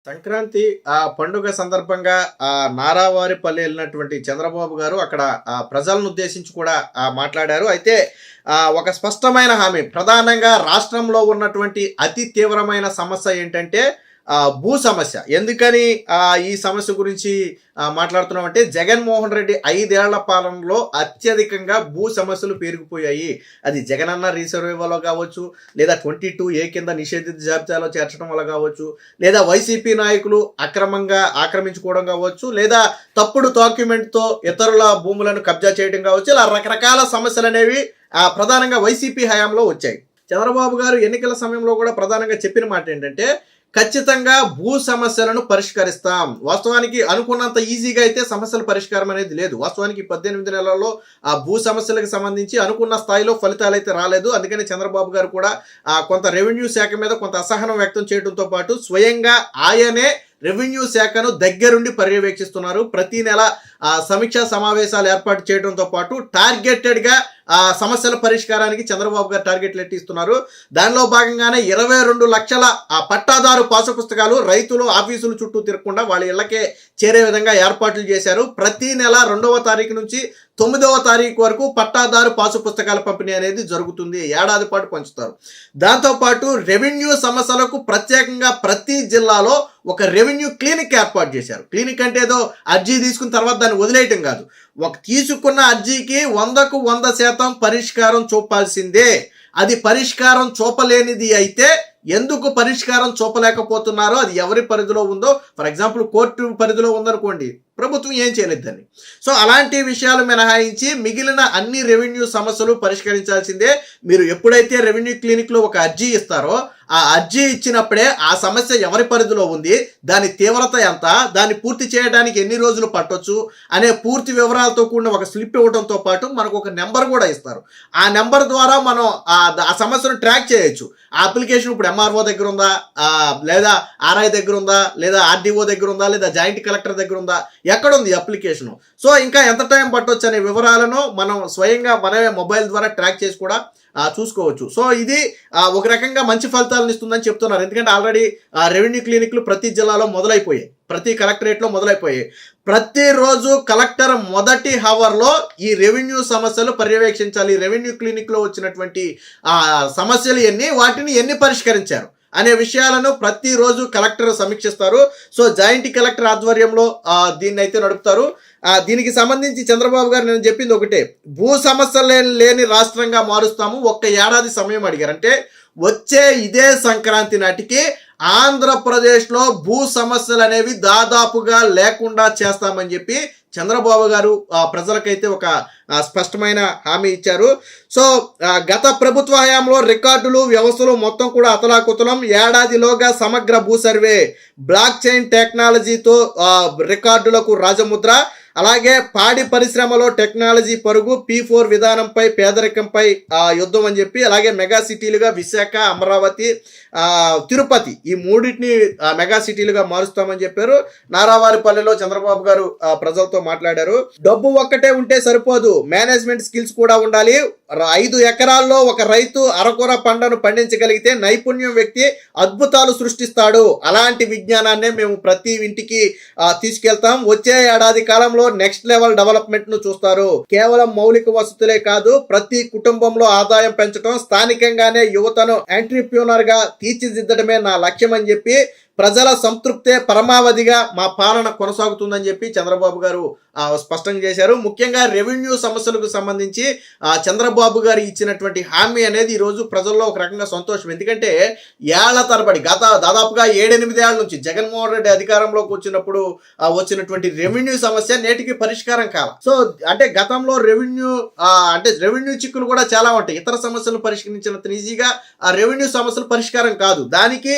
సంక్రాంతి పండుగ సందర్భంగా నారావారిపల్లి వెళ్ళినటువంటి చంద్రబాబు గారు అక్కడ ప్రజలను ఉద్దేశించి కూడా మాట్లాడారు. అయితే ఒక స్పష్టమైన హామీ, ప్రధానంగా రాష్ట్రంలో ఉన్నటువంటి అతి తీవ్రమైన సమస్య ఏంటంటే భూ సమస్య. ఎందుకని ఈ సమస్య గురించి మాట్లాడుతున్నామంటే, జగన్మోహన్ రెడ్డి 5 ఏళ్ల పాలనలో అత్యధికంగా భూ సమస్యలు పెరిగిపోయాయి. అది జగనన్న రీసర్వేలో కావచ్చు, లేదా 22A కింద నిషేధిత జాబితాలో చేర్చడం వల్ల కావచ్చు, లేదా వైసీపీ నాయకులు అక్రమంగా ఆక్రమించుకోవడం కావచ్చు, లేదా తప్పుడు డాక్యుమెంట్తో ఇతరుల భూములను కబ్జా చేయడం కావచ్చు. ఇలా రకరకాల సమస్యలు అనేవి ప్రధానంగా వైసీపీ హయాంలో వచ్చాయి. చంద్రబాబు గారు ఎన్నికల సమయంలో కూడా ప్రధానంగా చెప్పిన మాట ఏంటంటే, ఖచ్చితంగా భూ సమస్యలను పరిష్కరిస్తాం. వాస్తవానికి అనుకున్నంత ఈజీగా అయితే సమస్యల పరిష్కారం అనేది లేదు. వాస్తవానికి 18 నెలల్లో ఆ భూ సమస్యలకు సంబంధించి అనుకున్న స్థాయిలో ఫలితాలు అయితే రాలేదు. అందుకని చంద్రబాబు గారు కూడా కొంత రెవెన్యూ శాఖ మీద కొంత అసహనం వ్యక్తం చేయడంతో పాటు స్వయంగా ఆయనే రెవెన్యూ శాఖను దగ్గరుండి పర్యవేక్షిస్తున్నారు. ప్రతి నెల సమీక్షా సమావేశాలు ఏర్పాటు చేయడంతో పాటు టార్గెటెడ్గా సమస్యల పరిష్కారానికి చంద్రబాబు గారు టార్గెట్లు ఎట్టిస్తున్నారు. దానిలో భాగంగానే 22 లక్షల పట్టాదారు పాసు పుస్తకాలు రైతులు ఆఫీసుల చుట్టూ తిరగకుండా వాళ్ళ ఇళ్లకే చేరే విధంగా ఏర్పాట్లు చేశారు. ప్రతి నెల 2వ తారీఖు నుంచి 9వ తారీఖు వరకు పట్టాదారు పాసు పుస్తకాల పంపిణీ అనేది జరుగుతుంది. ఏడాది పాటు పంచుతారు. దాంతోపాటు రెవెన్యూ సమస్యలకు ప్రత్యేకంగా ప్రతి జిల్లాలో ఒక రెవెన్యూ క్లినిక్ ఏర్పాటు చేశారు. క్లినిక్ అంటే ఏదో అర్జీ తీసుకున్న తర్వాత దాన్ని వదిలేయటం కాదు. ఒక తీసుకున్న అర్జీకి 100కు 100% పరిష్కారం చూపాల్సిందే. అది పరిష్కారం చూపలేనిది అయితే ఎందుకు పరిష్కారం చూపలేకపోతున్నారో, అది ఎవరి పరిధిలో ఉందో, ఫర్ ఎగ్జాంపుల్ కోర్టు పరిధిలో ఉందనుకోండి, ప్రభుత్వం ఏం చేయలేదని. సో అలాంటి విషయాలు మినహాయించి మిగిలిన అన్ని రెవెన్యూ సమస్యలు పరిష్కరించాల్సిందే. మీరు ఎప్పుడైతే రెవెన్యూ క్లినిక్లో ఒక అర్జీ ఇస్తారో, ఆ అర్జీ ఇచ్చినప్పుడే ఆ సమస్య ఎవరి పరిధిలో ఉంది, దాని తీవ్రత ఎంత, దాన్ని పూర్తి చేయడానికి ఎన్ని రోజులు పట్టొచ్చు అనే పూర్తి వివరాలతో కూడిన ఒక స్లిప్ ఇవ్వడంతో పాటు మనకు ఒక నెంబర్ కూడా ఇస్తారు. ఆ నెంబర్ ద్వారా మనం ఆ సమస్యను ట్రాక్ చేయొచ్చు. ఆ అప్లికేషన్ ఇప్పుడు ఎంఆర్ఓ దగ్గర ఉందా, లేదా ఆర్ఐ దగ్గర ఉందా, లేదా ఆర్డీఓ దగ్గర ఉందా, లేదా జాయింట్ కలెక్టర్ దగ్గర ఉందా, ఎక్కడ ఉంది అప్లికేషను, సో ఇంకా ఎంత టైం పట్టొచ్చు అనే వివరాలను మనం స్వయంగా మనమే మొబైల్ ద్వారా ట్రాక్ చేసి కూడా చూసుకోవచ్చు. సో ఇది ఒక రకంగా మంచి ఫలితాలను ఇస్తుందని చెప్తున్నారు. ఎందుకంటే ఆల్రెడీ రెవెన్యూ క్లినిక్లు ప్రతి జిల్లాలో మొదలైపోయాయి, ప్రతి కలెక్టరేట్లో మొదలైపోయాయి. ప్రతిరోజు కలెక్టర్ మొదటి హవర్లో ఈ రెవెన్యూ సమస్యలు పర్యవేక్షించాలి. రెవెన్యూ క్లినిక్లో వచ్చినటువంటి సమస్యలు వాటిని ఎన్ని పరిష్కరించారు అనే విషయాలను ప్రతిరోజు కలెక్టర్ సమీక్షిస్తారు. సో జాయింట్ కలెక్టర్ ఆధ్వర్యంలో దీన్ని అయితే నడుపుతారు. దీనికి సంబంధించి చంద్రబాబు గారు నేను చెప్పింది ఒకటే, భూ సమస్యలు లేని రాష్ట్రంగా మారుస్తాము. ఒక్క ఏడాది సమయం అడిగారు. అంటే వచ్చే ఇదే సంక్రాంతి నాటికి ఆంధ్రప్రదేశ్లో భూ సమస్యలు అనేవి దాదాపుగా లేకుండా చేస్తామని చెప్పి చంద్రబాబు గారు ప్రజలకైతే ఒక స్పష్టమైన హామీ ఇచ్చారు. సో గత ప్రభుత్వ హయాంలో రికార్డులు వ్యవస్థలు మొత్తం కూడా అతలాకుతలం. ఏడాదిలోగా సమగ్ర భూ సర్వే, బ్లాక్ చైన్ టెక్నాలజీతో రికార్డులకు రాజముద్ర. అలాగే పాడి పరిశ్రమలో టెక్నాలజీ పరుగు, P4 విధానంపై పేదరికంపై యుద్ధం అని చెప్పి, అలాగే మెగా సిటీలుగా విశాఖ, అమరావతి, తిరుపతి ఈ మూడింటిని మెగా సిటీలుగా మారుస్తామని చెప్పారు. నారావారిపల్లిలో చంద్రబాబు గారు ప్రజలతో మాట్లాడారు. డబ్బు ఒక్కటే ఉంటే సరిపోదు, మేనేజ్మెంట్ స్కిల్స్ కూడా ఉండాలి. 5 ఎకరాల్లో ఒక రైతు అరకొర పంటను పండించగలిగితే నైపుణ్యం వ్యక్తి అద్భుతాలు సృష్టిస్తాడు. అలాంటి విజ్ఞానాన్నే మేము ప్రతి ఇంటికి తీసుకెళ్తాం. వచ్చే ఏడాది కాలంలో నెక్స్ట్ లెవెల్ డెవలప్మెంట్ ను చూస్తారు. కేవలం మౌలిక వసతులే కాదు, ప్రతి కుటుంబంలో ఆదాయం పెంచడం, స్థానికంగానే యువతను ఎంట్రప్రెన్యూర్ గా తీర్చిదిద్దడమే నా లక్ష్యం అని చెప్పి, ప్రజల సంతృప్తే పరమావధిగా మా పాలన కొనసాగుతుందని చెప్పి చంద్రబాబు గారు స్పష్టంగా చేశారు. ముఖ్యంగా రెవెన్యూ సమస్యలకు సంబంధించి చంద్రబాబు గారు ఇచ్చినటువంటి హామీ అనేది ఈరోజు ప్రజల్లో ఒక రకంగా సంతోషం. ఎందుకంటే ఏళ్ల తరబడి దాదాపుగా 7-8 ఏళ్ల నుంచి జగన్మోహన్ రెడ్డి అధికారంలోకి వచ్చినప్పుడు వచ్చినటువంటి రెవెన్యూ సమస్య నేటికి పరిష్కారం కాల. సో అంటే గతంలో రెవెన్యూ చిక్కులు కూడా చాలా ఉంటాయి. ఇతర సమస్యలు పరిష్కరించినంత ఈజీగా ఆ రెవెన్యూ సమస్యలు పరిష్కారం కాదు. దానికి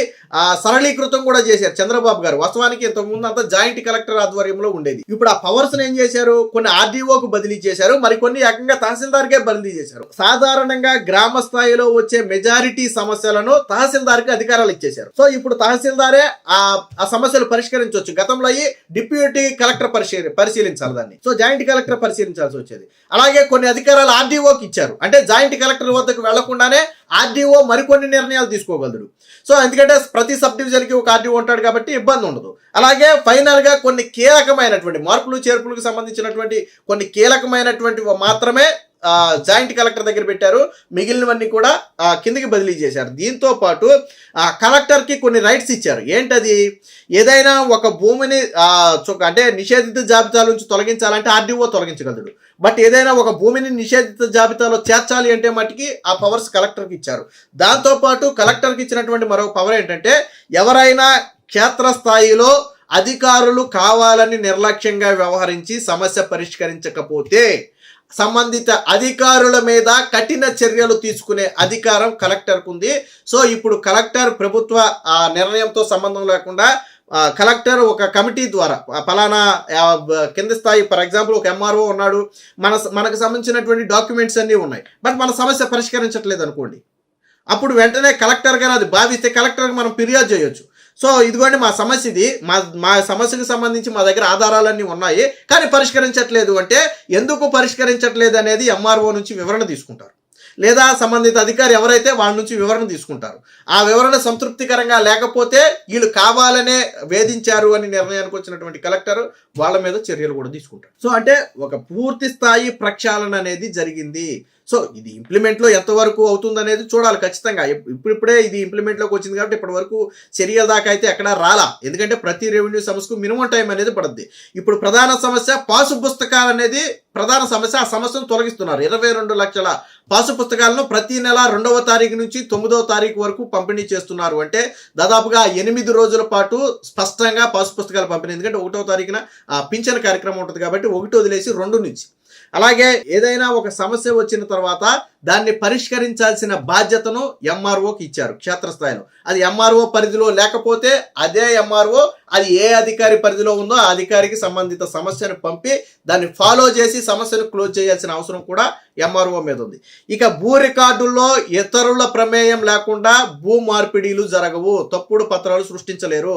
సరళీకృతం కూడా చేశారు చంద్రబాబు గారు. వాస్తవానికి ఇంతకుముందు అంతా జాయింట్ కలెక్టర్ ఆధ్వర్యంలో ఉండేది. ఇప్పుడు ఆ పవర్స్ ఏం ఏం చేశారు, కొన్ని ఆర్డీఓకు బదిలీ చేశారు, మరికొన్ని ఏకంగా తహసీల్దార్కే బదిలీ చేశారు. సాధారణంగా గ్రామ స్థాయిలో వచ్చే మెజారిటీ సమస్యలను తహసీల్దార్కి అధికారాలు ఇచ్చేశారు. సో ఇప్పుడు తహసీల్దారే ఆ సమస్యలు పరిష్కరించవచ్చు. గతంలో అయ్యి డిప్యూటీ కలెక్టర్ పరిశీలించాలి దాన్ని. సో జాయింట్ కలెక్టర్ పరిశీలించాల్సి వచ్చేది. అలాగే కొన్ని అధికారాలు ఆర్డీఓకి ఇచ్చారు. అంటే జాయింట్ కలెక్టర్ వద్దకు వెళ్లకుండానే ఆర్డీఓ మరికొన్ని నిర్ణయాలు తీసుకోగలరు. సో ఎందుకంటే ప్రతి సబ్ డివిజన్ కి ఒక ఆర్డీఓ ఉంటాడు కాబట్టి ఇబ్బంది ఉండదు. అలాగే ఫైనల్ గా కొన్ని కీలకమైనటువంటి మార్పులు చేర్పులకు సంబంధించినటువంటి కొన్ని కీలకమైనటువంటి మాత్రమే జాయింట్ కలెక్టర్ దగ్గర పెట్టారు. మిగిలినవన్నీ కూడా కిందకి బదిలీ చేశారు. దీంతో పాటు కలెక్టర్కి కొన్ని రైట్స్ ఇచ్చారు. ఏంటది, ఏదైనా ఒక భూమిని అంటే నిషేధిత జాబితా నుంచి తొలగించాలంటే ఆర్డీఓ తొలగించగలడు. బట్ ఏదైనా ఒక భూమిని నిషేధిత జాబితాలో చేర్చాలి అంటే మటుకి ఆ పవర్స్ కలెక్టర్కి ఇచ్చారు. దాంతోపాటు కలెక్టర్కి ఇచ్చినటువంటి మరో పవర్ ఏంటంటే, ఎవరైనా క్షేత్రస్థాయిలో అధికారులు కావాలని నిర్లక్ష్యంగా వ్యవహరించి సమస్య పరిష్కరించకపోతే సంబంధిత అధికారుల మీద కఠిన చర్యలు తీసుకునే అధికారం కలెక్టర్కు ఉంది. సో ఇప్పుడు కలెక్టర్ ప్రభుత్వ నిర్ణయంతో సంబంధం లేకుండా కలెక్టర్ ఒక కమిటీ ద్వారా ఫలానా కింద స్థాయి, ఫర్ ఎగ్జాంపుల్ ఒక ఎంఆర్ఓ ఉన్నాడు, మనకు సంబంధించినటువంటి డాక్యుమెంట్స్ అన్నీ ఉన్నాయి, బట్ మన సమస్య పరిష్కరించట్లేదు అనుకోండి, అప్పుడు వెంటనే కలెక్టర్ గారు అది భావిస్తే కలెక్టర్కి మనం ఫిర్యాదు చేయొచ్చు. సో ఇదిగోండి మా సమస్య ఇది, మా సమస్యకు సంబంధించి మా దగ్గర ఆధారాలన్నీ ఉన్నాయి కానీ పరిష్కరించట్లేదు అంటే, ఎందుకు పరిష్కరించట్లేదు అనేది ఎంఆర్ఓ నుంచి వివరణ తీసుకుంటారు, లేదా సంబంధిత అధికారి ఎవరైతే వాళ్ళ నుంచి వివరణ తీసుకుంటారు. ఆ వివరణ సంతృప్తికరంగా లేకపోతే వీళ్ళు కావాలనే వేధించారు అని నిర్ణయానికి వచ్చినటువంటి కలెక్టర్ వాళ్ళ మీద చర్యలు కూడా తీసుకుంటారు. సో అంటే ఒక పూర్తి స్థాయి ప్రక్షాళన అనేది జరిగింది. సో ఇది ఇంప్లిమెంట్లో ఎంతవరకు అవుతుందనేది చూడాలి ఖచ్చితంగా. ఇప్పుడిప్పుడే ఇది ఇంప్లిమెంట్లోకి వచ్చింది కాబట్టి ఇప్పటి వరకు చర్యల దాకా అయితే ఎక్కడా రాలా. ఎందుకంటే ప్రతి రెవెన్యూ సమస్యకు మినిమం టైం అనేది పడుద్ది. ఇప్పుడు ప్రధాన సమస్య పాసు పుస్తకాలు అనేది ప్రధాన సమస్య. ఆ సమస్యను తొలగిస్తున్నారు. 22 లక్షల పాసు పుస్తకాలను ప్రతి నెల 2వ తారీఖు నుంచి 9వ తారీఖు వరకు పంపిణీ చేస్తున్నారు. అంటే దాదాపుగా 8 రోజుల పాటు స్పష్టంగా పాసు పుస్తకాలు పంపిణీ. ఎందుకంటే 1వ తారీఖున పింఛన్ కార్యక్రమం ఉంటుంది కాబట్టి 1 వదిలేసి 2 నుంచి. అలాగే ఏదైనా ఒక సమస్య వచ్చిన తర్వాత దాన్ని పరిష్కరించాల్సిన బాధ్యతను ఎంఆర్ఓకి ఇచ్చారు క్షేత్రస్థాయిలో. అది ఎంఆర్ఓ పరిధిలో లేకపోతే అదే ఎంఆర్ఓ అది ఏ అధికారి పరిధిలో ఉందో ఆ అధికారికి సంబంధిత సమస్యను పంపి దాన్ని ఫాలో చేసి సమస్యను క్లోజ్ చేయాల్సిన అవసరం కూడా ఎంఆర్ఓ మీద ఉంది. ఇక భూ రికార్డుల్లో ఇతరుల ప్రమేయం లేకుండా భూ మార్పిడీలు జరగవు, తప్పుడు పత్రాలు సృష్టించలేరు.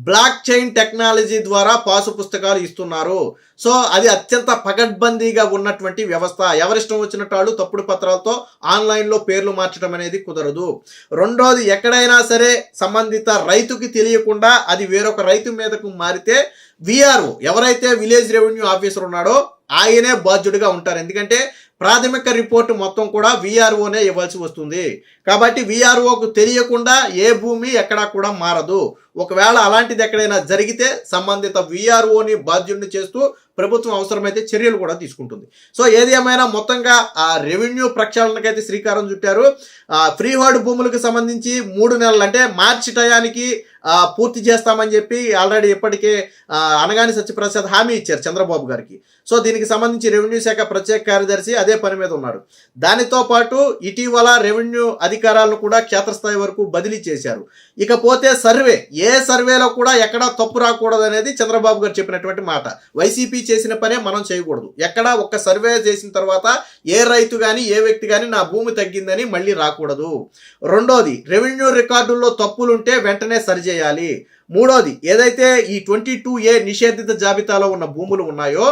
బ్లాక్ చైన్ టెక్నాలజీ ద్వారా పాసు పుస్తకాలు ఇస్తున్నారు. సో అది అత్యంత పకడ్బందీగా ఉన్నటువంటి వ్యవస్థ. ఎవరిష్టం వచ్చినట్టు వాళ్ళు తప్పుడు పత్రాలతో ఆన్లైన్లో పేర్లు మార్చడం అనేది కుదరదు. రెండోది, ఎక్కడైనా సరే సంబంధిత రైతుకి తెలియకుండా అది వేరొక రైతు మీదకు మారితే విఆర్ఓ ఎవరైతే విలేజ్ రెవెన్యూ ఆఫీసర్ ఉన్నాడో ఆయనే బాధ్యుడిగా ఉంటారు. ఎందుకంటే ప్రాథమిక రిపోర్టు మొత్తం కూడా విఆర్ఓనే ఇవ్వాల్సి వస్తుంది. కాబట్టి విఆర్ఓకు తెలియకుండా ఏ భూమి ఎక్కడా కూడా మారదు. ఒకవేళ అలాంటిది ఎక్కడైనా జరిగితే సంబంధిత విఆర్ఓని బాధ్యుడిని చేస్తూ ప్రభుత్వం అవసరమైతే చర్యలు కూడా తీసుకుంటుంది. సో ఏది ఏమైనా మొత్తంగా ఆ రెవెన్యూ ప్రక్షాళనకైతే శ్రీకారం చుట్టారు. ఫ్రీ హోల్డ్ భూములకు సంబంధించి 3 నెలలు అంటే మార్చి టయానికి పూర్తి చేస్తామని చెప్పి ఆల్రెడీ ఇప్పటికే అనగాని సత్యప్రసాద్ హామీ ఇచ్చారు చంద్రబాబు గారికి. సో దీనికి సంబంధించి రెవెన్యూ శాఖ ప్రత్యేక కార్యదర్శి అదే పని మీద ఉన్నారు. దానితో పాటు ఇటీవల రెవెన్యూ అధికారాలను కూడా క్షేత్రస్థాయి వరకు బదిలీ చేశారు. ఇకపోతే సర్వే, ఏ సర్వేలో కూడా ఎక్కడా తప్పు రాకూడదు అనేది చంద్రబాబు గారు చెప్పినటువంటి మాట. వైసీపీ చేసిన పనే మనం చేయకూడదు. ఎక్కడా ఒక్క సర్వే చేసిన తర్వాత ఏ రైతు కానీ ఏ వ్యక్తి కానీ నా భూమి తగ్గిందని మళ్ళీ రాకూడదు. రెండోది, రెవెన్యూ రికార్డుల్లో తప్పులుంటే వెంటనే సరిచేయాలి. మూడోది, ఏదైతే ఈ 22A నిషేధిత జాబితాలో ఉన్న భూములు ఉన్నాయో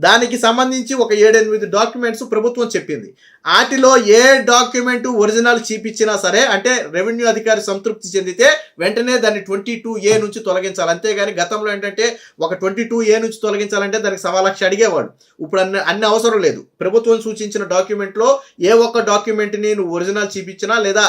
దానికి సంబంధించి ఒక 7-8 డాక్యుమెంట్స్ ప్రభుత్వం చెప్పింది. వాటిలో ఏ డాక్యుమెంట్ ఒరిజినల్ చూపించినా సరే, అంటే రెవెన్యూ అధికారి సంతృప్తి చెందితే వెంటనే దాన్ని 22A నుంచి తొలగించాలి. అంతేగాని గతంలో ఏంటంటే ఒక 22A నుంచి తొలగించాలంటే దానికి 1.25 లక్షలు అడిగేవాడు. ఇప్పుడు అన్ని అవసరం లేదు. ప్రభుత్వం సూచించిన డాక్యుమెంట్లో ఏ ఒక్క డాక్యుమెంట్ని నువ్వు ఒరిజినల్ చూపించినా లేదా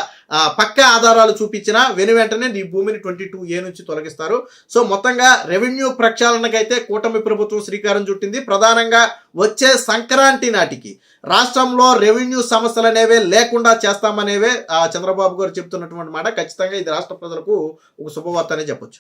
పక్కా ఆధారాలు చూపించినా వెంటనే నీ భూమిని 22A నుంచి తొలగిస్తారు. సో మొత్తంగా రెవెన్యూ ప్రక్షాళనకైతే కూటమి ప్రభుత్వం శ్రీకారం చుట్టింది. ప్రధానంగా వచ్చే సంక్రాంతి నాటికి రాష్ట్రంలో రెవెన్యూ సమస్యలు అనేవే లేకుండా చేస్తామనేవే చంద్రబాబు గారు చెప్తున్నటువంటి మాట. ఖచ్చితంగా ఇది రాష్ట్ర ప్రజలకు ఒక శుభవార్త అనే చెప్పొచ్చు.